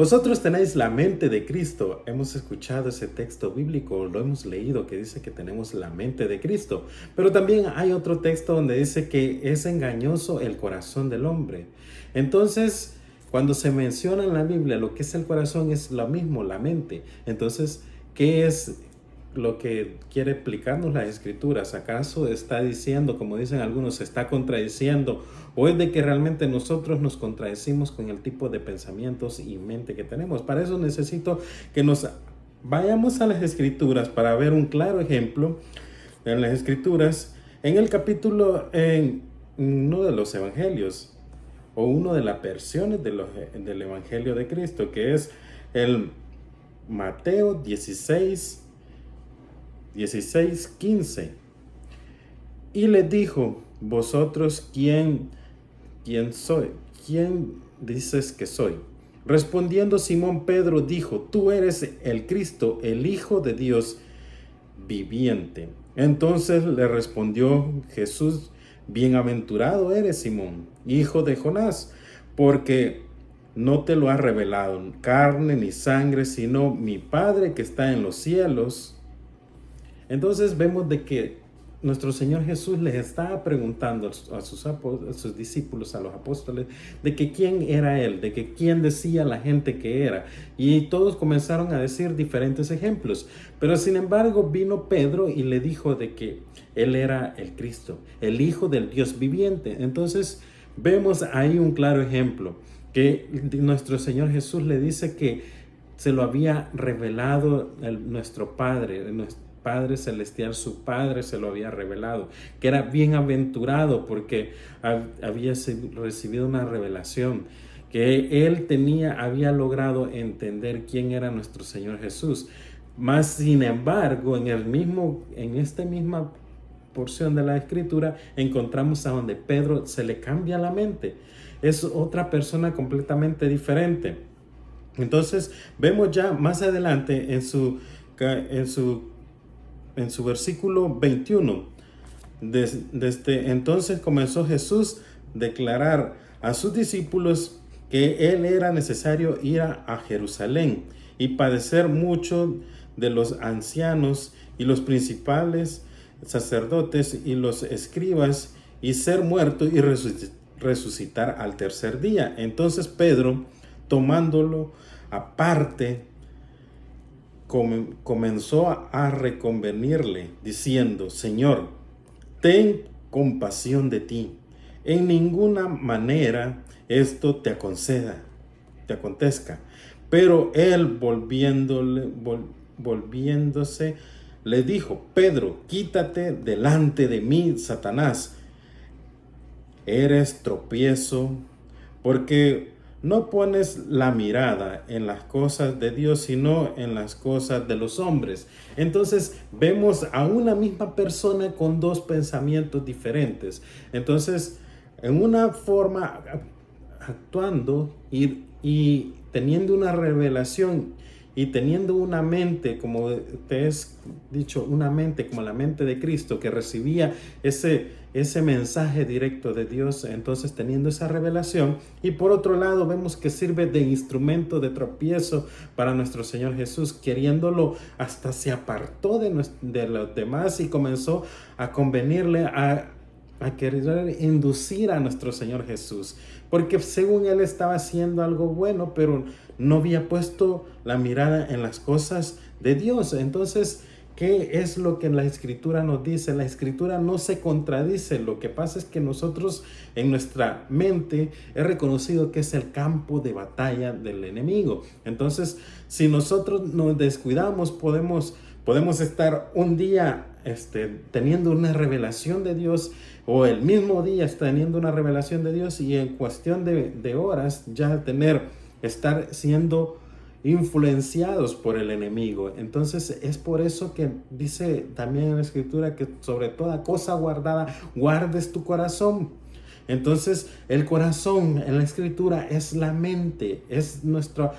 Vosotros tenéis la mente de Cristo. Hemos escuchado ese texto bíblico, lo hemos leído que dice que tenemos la mente de Cristo. Pero también hay otro texto donde dice que es engañoso el corazón del hombre. Entonces, cuando se menciona en la Biblia lo que es el corazón, es lo mismo, la mente. Entonces, ¿qué es lo que quiere explicarnos las Escrituras? ¿Acaso está diciendo, como dicen algunos, se está contradiciendo? ¿O es de que realmente nosotros nos contradecimos con el tipo de pensamientos y mente que tenemos? Para eso necesito que nos vayamos a las Escrituras para ver un claro ejemplo en las Escrituras, en el capítulo, en uno de los Evangelios, o una de las versiones del Evangelio de Cristo, que es el Mateo 16:15. Y les dijo: vosotros, ¿quién soy? ¿Quién dices que soy? Respondiendo Simón Pedro dijo: tú eres el Cristo, el Hijo de Dios viviente. Entonces le respondió Jesús: bienaventurado eres, Simón, hijo de Jonás, porque no te lo ha revelado carne ni sangre, sino mi Padre que está en los cielos. Entonces vemos de que nuestro Señor Jesús les estaba preguntando a sus discípulos, a los apóstoles, de que quién era Él, de que quién decía la gente que era. Y todos comenzaron a decir diferentes ejemplos. Pero sin embargo vino Pedro y le dijo de que Él era el Cristo, el Hijo del Dios viviente. Entonces vemos ahí un claro ejemplo, que nuestro Señor Jesús le dice que se lo había revelado nuestro Padre, Padre Celestial, su Padre se lo había revelado, que era bienaventurado porque había recibido una revelación, que él había logrado entender quién era nuestro Señor Jesús. Mas, sin embargo, en esta misma porción de la Escritura, encontramos a donde Pedro se le cambia la mente. Es otra persona completamente diferente. Entonces, vemos ya más adelante en su versículo 21. Desde entonces comenzó Jesús a declarar a sus discípulos que él era necesario ir a Jerusalén y padecer mucho de los ancianos y los principales sacerdotes y los escribas, y ser muerto y resucitar al tercer día. Entonces Pedro, tomándolo aparte, comenzó a reconvenirle, diciendo: Señor, ten compasión de ti. En ninguna manera esto te acontezca. Pero él, volviéndose, le dijo: Pedro, quítate delante de mí, Satanás. Eres tropiezo, porque no pones la mirada en las cosas de Dios, sino en las cosas de los hombres. Entonces vemos a una misma persona con dos pensamientos diferentes. Entonces, en una forma, actuando y teniendo una revelación y teniendo una mente, como te he dicho, una mente como la mente de Cristo, que recibía ese mensaje directo de Dios, entonces teniendo esa revelación. Y por otro lado vemos que sirve de instrumento de tropiezo para nuestro Señor Jesús, queriéndolo, hasta se apartó de los demás y comenzó a convenirle, a querer inducir a nuestro Señor Jesús, porque según él estaba haciendo algo bueno, pero no había puesto la mirada en las cosas de Dios. Entonces, ¿qué es lo que la Escritura nos dice? La Escritura no se contradice. Lo que pasa es que nosotros, en nuestra mente, es reconocido que es el campo de batalla del enemigo. Entonces, si nosotros nos descuidamos, podemos estar un día teniendo una revelación de Dios, o el mismo día teniendo una revelación de Dios, y en cuestión de horas ya estar siendo influenciados por el enemigo. Entonces es por eso que dice también en la Escritura que sobre toda cosa guardada guardes tu corazón. Entonces el corazón en la Escritura es la mente, es nuestro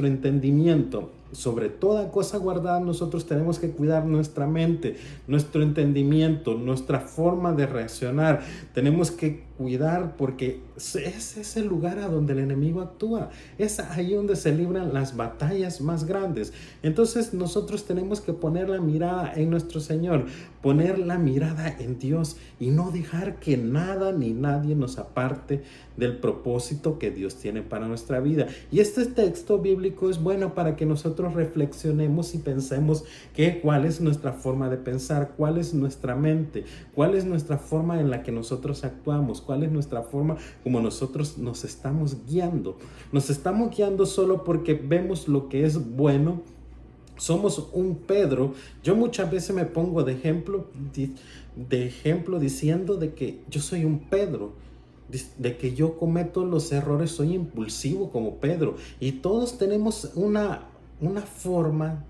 entendimiento. sobre toda cosa guardada, nosotros tenemos que cuidar nuestra mente, nuestro entendimiento, nuestra forma de reaccionar. Tenemos que cuidar porque es ese lugar a donde el enemigo actúa. Es ahí donde se libran las batallas más grandes. Entonces nosotros tenemos que poner la mirada en nuestro Señor, poner la mirada en Dios y no dejar que nada ni nadie nos aparte del propósito que Dios tiene para nuestra vida. Y este texto bíblico es bueno para que nosotros reflexionemos y pensemos cuál es nuestra forma de pensar, cuál es nuestra mente, cuál es nuestra forma en la que nosotros actuamos, cuál es nuestra forma como nosotros nos estamos guiando. Nos estamos guiando solo porque vemos lo que es bueno. Somos un Pedro. Yo muchas veces me pongo de ejemplo diciendo de que yo soy un Pedro, de que yo cometo los errores, soy impulsivo como Pedro. Y todos tenemos una forma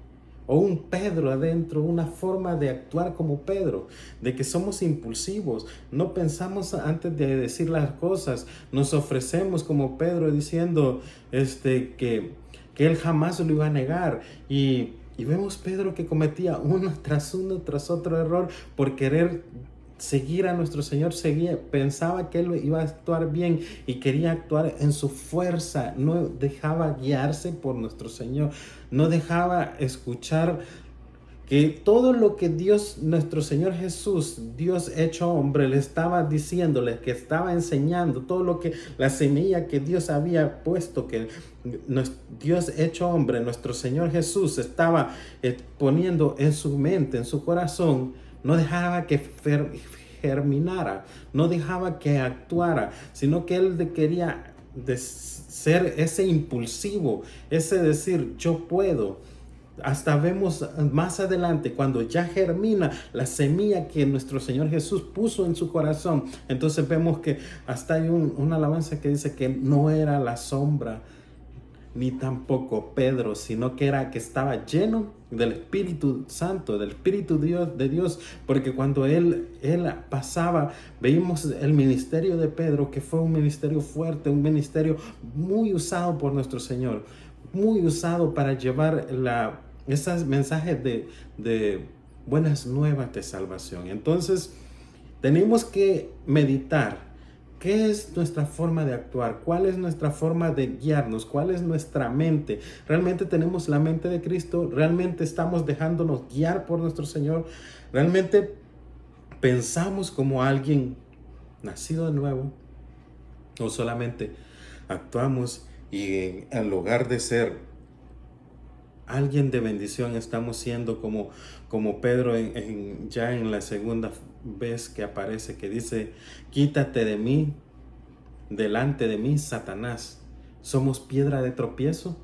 o un Pedro adentro, una forma de actuar como Pedro, de que somos impulsivos, no pensamos antes de decir las cosas, nos ofrecemos como Pedro diciendo que él jamás lo iba a negar. Y vemos Pedro que cometía uno tras otro error por querer seguir a nuestro Señor, pensaba que Él iba a actuar bien y quería actuar en su fuerza, no dejaba guiarse por nuestro Señor, no dejaba escuchar que todo lo que Dios, nuestro Señor Jesús, Dios hecho hombre, le estaba diciéndole, que estaba enseñando, todo lo que, la semilla que Dios había puesto, que Dios hecho hombre, nuestro Señor Jesús estaba poniendo en su mente, en su corazón, no dejaba que germinara, no dejaba que actuara, sino que Él quería ser ese impulsivo, ese decir, yo puedo. Hasta vemos más adelante cuando ya germina la semilla que nuestro Señor Jesús puso en su corazón. Entonces vemos que hasta hay una alabanza que dice que no era la sombra ni tampoco Pedro, sino que estaba lleno del Espíritu Santo, del Espíritu de Dios, porque cuando él pasaba, veíamos el ministerio de Pedro, que fue un ministerio fuerte, un ministerio muy usado por nuestro Señor, muy usado para llevar esos mensajes de buenas nuevas de salvación. Entonces, tenemos que meditar. ¿Qué es nuestra forma de actuar? ¿Cuál es nuestra forma de guiarnos? ¿Cuál es nuestra mente? ¿Realmente tenemos la mente de Cristo? ¿Realmente estamos dejándonos guiar por nuestro Señor? ¿Realmente pensamos como alguien nacido de nuevo? ¿O solamente actuamos y en lugar de ser alguien de bendición, estamos siendo como Pedro ya en la segunda vez que aparece, que dice, quítate de mí, delante de mí, Satanás? ¿Somos piedra de tropiezo?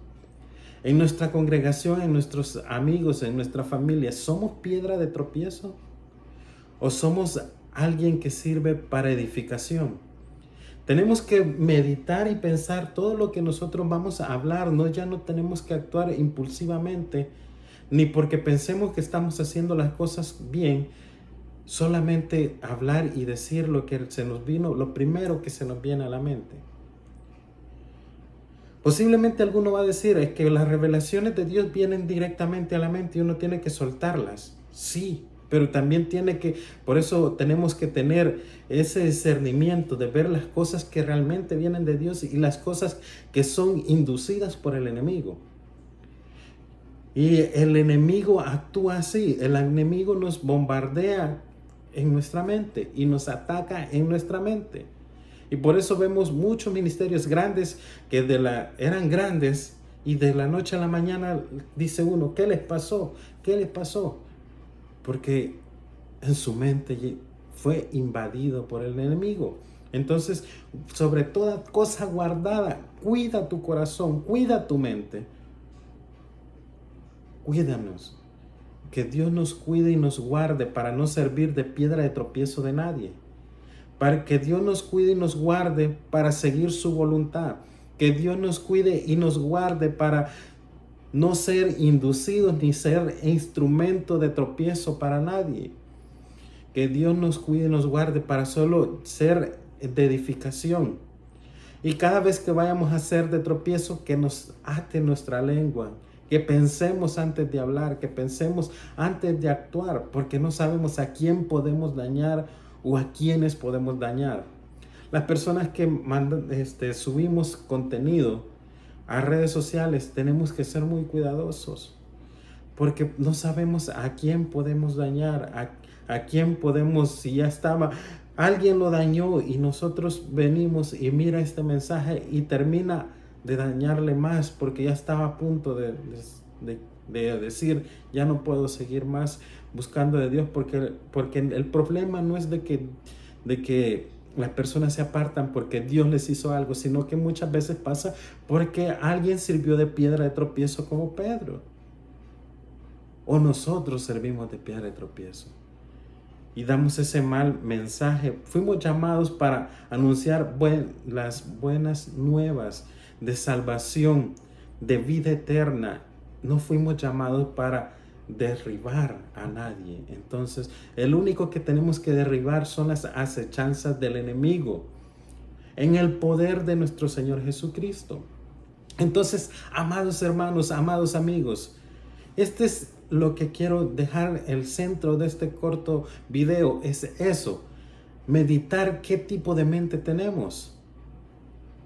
En nuestra congregación, en nuestros amigos, en nuestra familia, ¿somos piedra de tropiezo? ¿O somos alguien que sirve para edificación? Tenemos que meditar y pensar todo lo que nosotros vamos a hablar, ya no tenemos que actuar impulsivamente, ni porque pensemos que estamos haciendo las cosas bien, solamente hablar y decir lo que lo primero que se nos viene a la mente. Posiblemente alguno va a decir, es que las revelaciones de Dios vienen directamente a la mente y uno tiene que soltarlas. Sí, pero también por eso tenemos que tener ese discernimiento de ver las cosas que realmente vienen de Dios y las cosas que son inducidas por el enemigo. Y el enemigo actúa así, el enemigo nos bombardea en nuestra mente y nos ataca en nuestra mente. Y por eso vemos muchos ministerios grandes que eran grandes y de la noche a la mañana dice uno, ¿qué les pasó? ¿Qué les pasó? Porque en su mente fue invadido por el enemigo. Entonces, sobre toda cosa guardada, cuida tu corazón, cuida tu mente. Cuídanos. Que Dios nos cuide y nos guarde para no servir de piedra de tropiezo de nadie. Para que Dios nos cuide y nos guarde para seguir su voluntad. Que Dios nos cuide y nos guarde para no ser inducidos ni ser instrumento de tropiezo para nadie. Que Dios nos cuide y nos guarde para solo ser de edificación. Y cada vez que vayamos a ser de tropiezo, que nos ate nuestra lengua que pensemos antes de hablar, que pensemos antes de actuar, porque no sabemos a quién podemos dañar o a quiénes podemos dañar. Las personas que subimos contenido a redes sociales tenemos que ser muy cuidadosos, porque no sabemos a quién podemos dañar, a quién podemos, si ya estaba, alguien lo dañó y nosotros venimos y mira este mensaje y termina de dañarle más porque ya estaba a punto de decir, ya no puedo seguir más buscando de Dios, porque el problema no es de que las personas se apartan porque Dios les hizo algo, sino que muchas veces pasa porque alguien sirvió de piedra de tropiezo como Pedro. O nosotros servimos de piedra de tropiezo y damos ese mal mensaje. Fuimos llamados para anunciar las buenas nuevas de salvación, de vida eterna. No fuimos llamados para derribar a nadie. Entonces, el único que tenemos que derribar son las acechanzas del enemigo en el poder de nuestro Señor Jesucristo. Entonces, amados hermanos, amados amigos, este es lo que quiero dejar el centro de este corto video, es eso, meditar qué tipo de mente tenemos,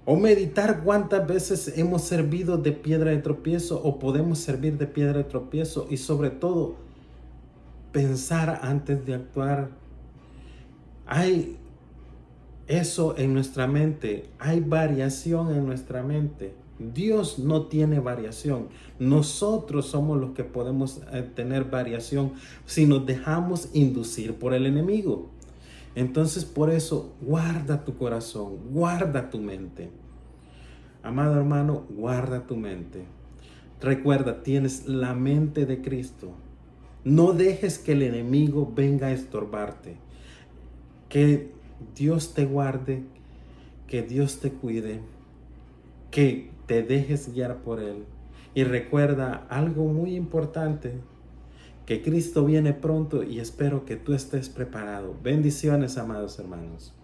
o meditar cuántas veces hemos servido de piedra de tropiezo o podemos servir de piedra de tropiezo, y sobre todo, pensar antes de actuar. Hay eso en nuestra mente, hay variación en nuestra mente. Dios no tiene variación. Nosotros somos los que podemos tener variación si nos dejamos inducir por el enemigo. Entonces, por eso, guarda tu corazón, guarda tu mente. Amado hermano, guarda tu mente. Recuerda, tienes la mente de Cristo. No dejes que el enemigo venga a estorbarte. Que Dios te guarde, que Dios te cuide, que te dejes guiar por Él. Y recuerda algo muy importante, que Cristo viene pronto y espero que tú estés preparado. Bendiciones, amados hermanos.